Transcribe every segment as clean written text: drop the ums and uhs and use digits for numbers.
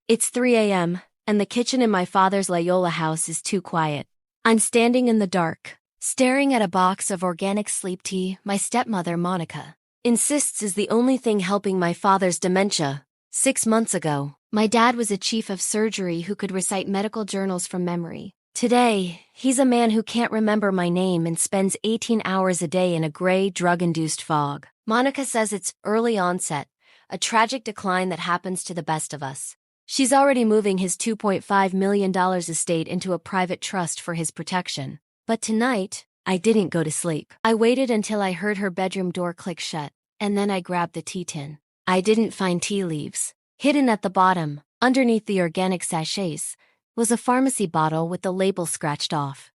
It's 3 a.m., and the kitchen in my father's Loyola house is too quiet. I'm standing in the dark, staring at a box of organic sleep tea my stepmother, Monica, insists is the only thing helping my father's dementia. 6 months ago, my dad was a chief of surgery who could recite medical journals from memory. Today, he's a man who can't remember my name and spends 18 hours a day in a gray, drug-induced fog. Monica says it's early onset, a tragic decline that happens to the best of us. She's already moving his $2.5 million estate into a private trust for his protection. But tonight, I didn't go to sleep. I waited until I heard her bedroom door click shut, and then I grabbed the tea tin. I didn't find tea leaves. Hidden at the bottom, underneath the organic sachets, was a pharmacy bottle with the label scratched off.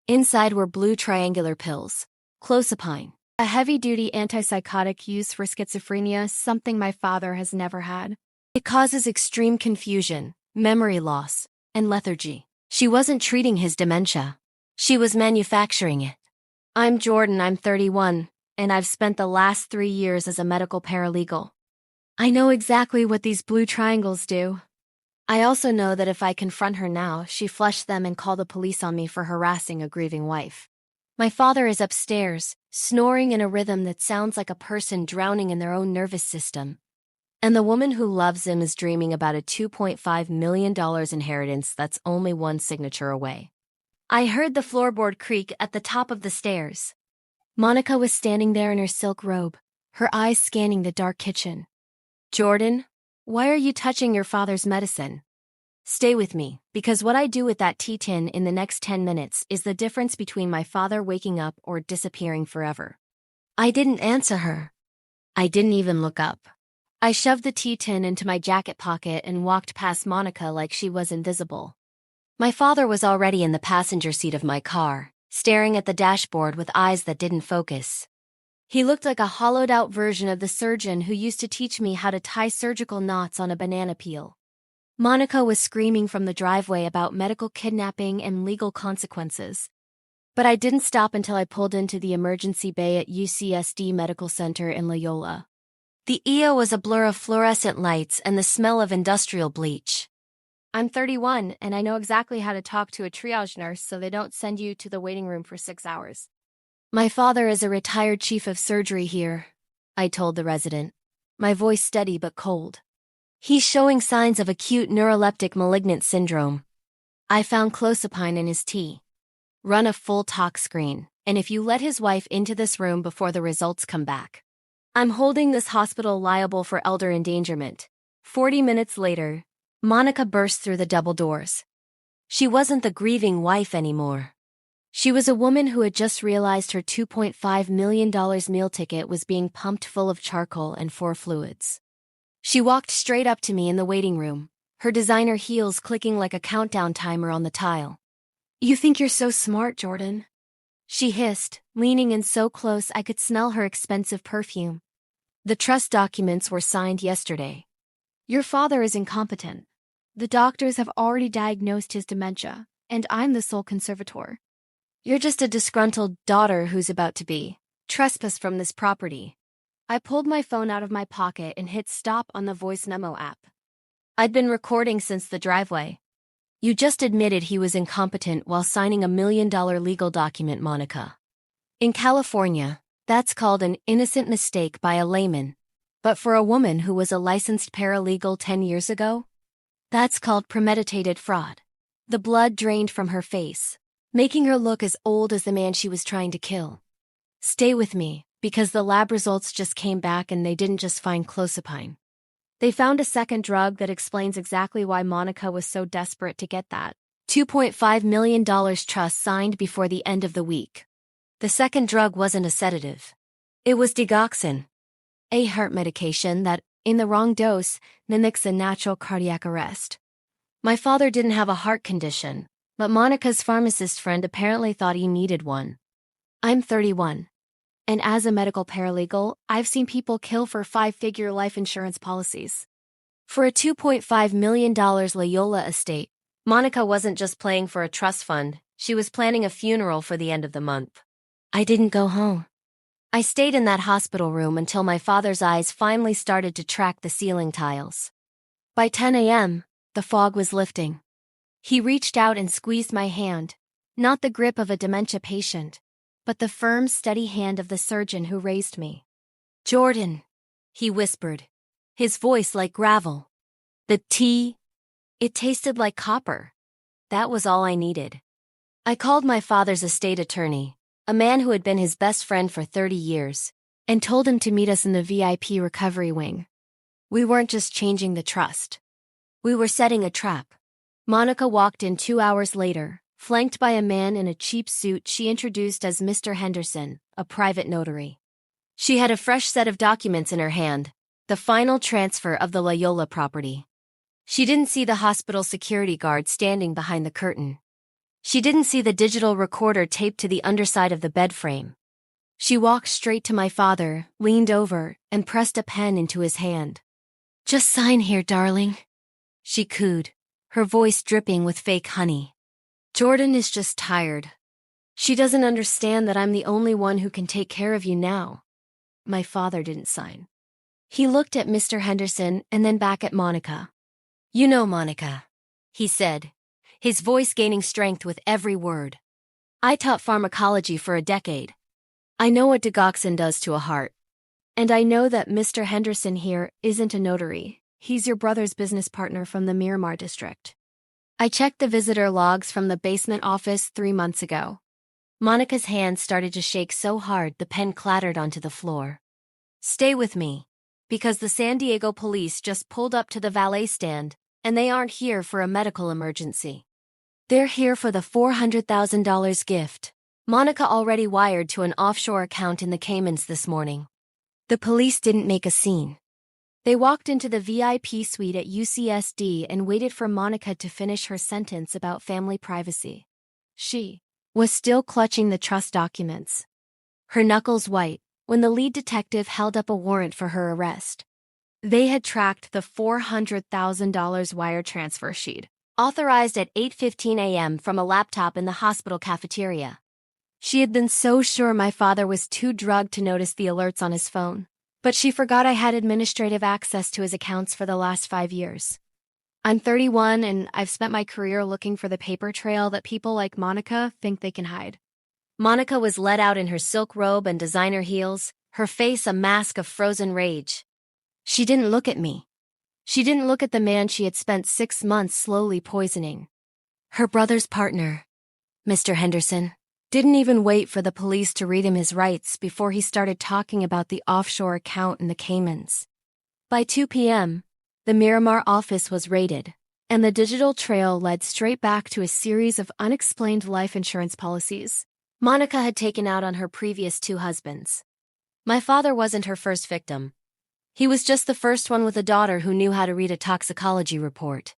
Inside were blue triangular pills. Clozapine, a heavy-duty anti-psychotic used for schizophrenia, something my father has never had. It causes extreme confusion, memory loss, and lethargy. She wasn't treating his dementia. She was manufacturing it. I'm Jordan, I'm 31, and I've spent the last 3 years as a medical paralegal. I know exactly what these blue triangles do. I also know that if I confront her now, she flush them and call the police on me for harassing a grieving wife. My father is upstairs, snoring in a rhythm that sounds like a person drowning in their own nervous system. And the woman who loves him is dreaming about a $2.5 million inheritance that's only one signature away. I heard the floorboard creak at the top of the stairs. Monica was standing there in her silk robe, her eyes scanning the dark kitchen. Jordan, why are you touching your father's medicine? Stay with me, because what I do with that tea tin in the next 10 minutes is the difference between my father waking up or disappearing forever. I didn't answer her. I didn't even look up. I shoved the tea tin into my jacket pocket and walked past Monica like she was invisible. My father was already in the passenger seat of my car, staring at the dashboard with eyes that didn't focus. He looked like a hollowed-out version of the surgeon who used to teach me how to tie surgical knots on a banana peel. Monica was screaming from the driveway about medical kidnapping and legal consequences. But I didn't stop until I pulled into the emergency bay at UCSD Medical Center in Loyola. The EO was a blur of fluorescent lights and the smell of industrial bleach. I'm 31, and I know exactly how to talk to a triage nurse so they don't send you to the waiting room for 6 hours. My father is a retired chief of surgery here, I told the resident, my voice steady but cold. He's showing signs of acute neuroleptic malignant syndrome. I found clozapine in his tea. Run a full talk screen, and if you let his wife into this room before the results come back, I'm holding this hospital liable for elder endangerment. 40 minutes later, Monica burst through the double doors. She wasn't the grieving wife anymore. She was a woman who had just realized her $2.5 million meal ticket was being pumped full of charcoal and 4 fluids. She walked straight up to me in the waiting room, her designer heels clicking like a countdown timer on the tile. "You think you're so smart, Jordan," she hissed, leaning in so close I could smell her expensive perfume. "The trust documents were signed yesterday. Your father is incompetent. The doctors have already diagnosed his dementia, and I'm the sole conservator. You're just a disgruntled daughter who's about to be trespassed from this property." I pulled my phone out of my pocket and hit stop on the voice memo app. I'd been recording since the driveway. "You just admitted he was incompetent while signing $1 million legal document, Monica. In California, that's called an innocent mistake by a layman. But for a woman who was a licensed paralegal 10 years ago, that's called premeditated fraud." The blood drained from her face, making her look as old as the man she was trying to kill. "Stay with me, because the lab results just came back and they didn't just find clozapine. They found a second drug that explains exactly why Monica was so desperate to get that $2.5 million trust signed before the end of the week. The second drug wasn't a sedative. It was digoxin, a heart medication that, in the wrong dose, mimics a natural cardiac arrest. My father didn't have a heart condition, but Monica's pharmacist friend apparently thought he needed one. I'm 31. And as a medical paralegal, I've seen people kill for 5-figure life insurance policies. For a $2.5 million Loyola estate, Monica wasn't just playing for a trust fund, she was planning a funeral for the end of the month. I didn't go home. I stayed in that hospital room until my father's eyes finally started to track the ceiling tiles. By 10 a.m., The fog was lifting. He reached out and squeezed my hand, not the grip of a dementia patient, but the firm, steady hand of the surgeon who raised me. "Jordan," he whispered, his voice like gravel. The tea, it tasted like copper. That was all I needed. I called my father's estate attorney, a man who had been his best friend for 30 years, and told him to meet us in the VIP recovery wing. We weren't just changing the trust. We were setting a trap. Monica walked in 2 hours later, flanked by a man in a cheap suit she introduced as Mr. Henderson, a private notary. She had a fresh set of documents in her hand, the final transfer of the Loyola property. She didn't see the hospital security guard standing behind the curtain. She didn't see the digital recorder taped to the underside of the bed frame. She walked straight to my father, leaned over, and pressed a pen into his hand. "Just sign here, darling," she cooed, her voice dripping with fake honey. "Jordan is just tired. She doesn't understand that I'm the only one who can take care of you now." My father didn't sign. He looked at Mr. Henderson and then back at Monica. "You know, Monica," he said, his voice gaining strength with every word. "I taught pharmacology for a decade. I know what digoxin does to a heart. And I know that Mr. Henderson here isn't a notary. He's your brother's business partner from the Miramar district. I checked the visitor logs from the basement office 3 months ago." Monica's hand started to shake so hard the pen clattered onto the floor. "Stay with me, because the San Diego police just pulled up to the valet stand, and they aren't here for a medical emergency. They're here for the $400,000 gift Monica already wired to an offshore account in the Caymans this morning." The police didn't make a scene. They walked into the VIP suite at UCSD and waited for Monica to finish her sentence about family privacy. She was still clutching the trust documents, her knuckles white, when the lead detective held up a warrant for her arrest. They had tracked the $400,000 wire transfer sheet, authorized at 8:15 a.m. from a laptop in the hospital cafeteria. She had been so sure my father was too drugged to notice the alerts on his phone, but she forgot I had administrative access to his accounts for the last 5 years. I'm 31 and I've spent my career looking for the paper trail that people like Monica think they can hide. Monica was led out in her silk robe and designer heels, her face a mask of frozen rage. She didn't look at me. She didn't look at the man she had spent 6 months slowly poisoning. Her brother's partner, Mr. Henderson, didn't even wait for the police to read him his rights before he started talking about the offshore account in the Caymans. By 2 p.m., the Miramar office was raided, and the digital trail led straight back to a series of unexplained life insurance policies Monica had taken out on her previous 2 husbands. My father wasn't her first victim. He was just the first one with a daughter who knew how to read a toxicology report.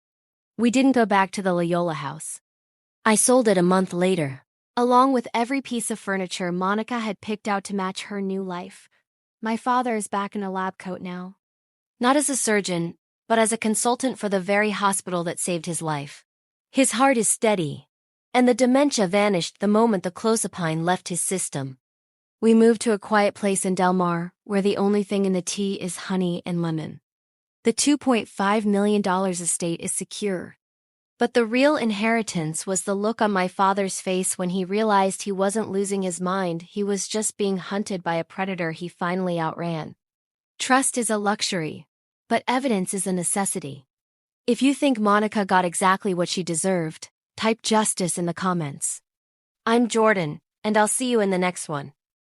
We didn't go back to the Loyola house. I sold it a month later, along with every piece of furniture Monica had picked out to match her new life. My father is back in a lab coat now. Not as a surgeon, but as a consultant for the very hospital that saved his life. His heart is steady, and the dementia vanished the moment the clozapine left his system. We moved to a quiet place in Del Mar, where the only thing in the tea is honey and lemon. The $2.5 million estate is secure. But the real inheritance was the look on my father's face when he realized he wasn't losing his mind, he was just being hunted by a predator he finally outran. Trust is a luxury, but evidence is a necessity. If you think Monica got exactly what she deserved, type justice in the comments. I'm Jordan, and I'll see you in the next one.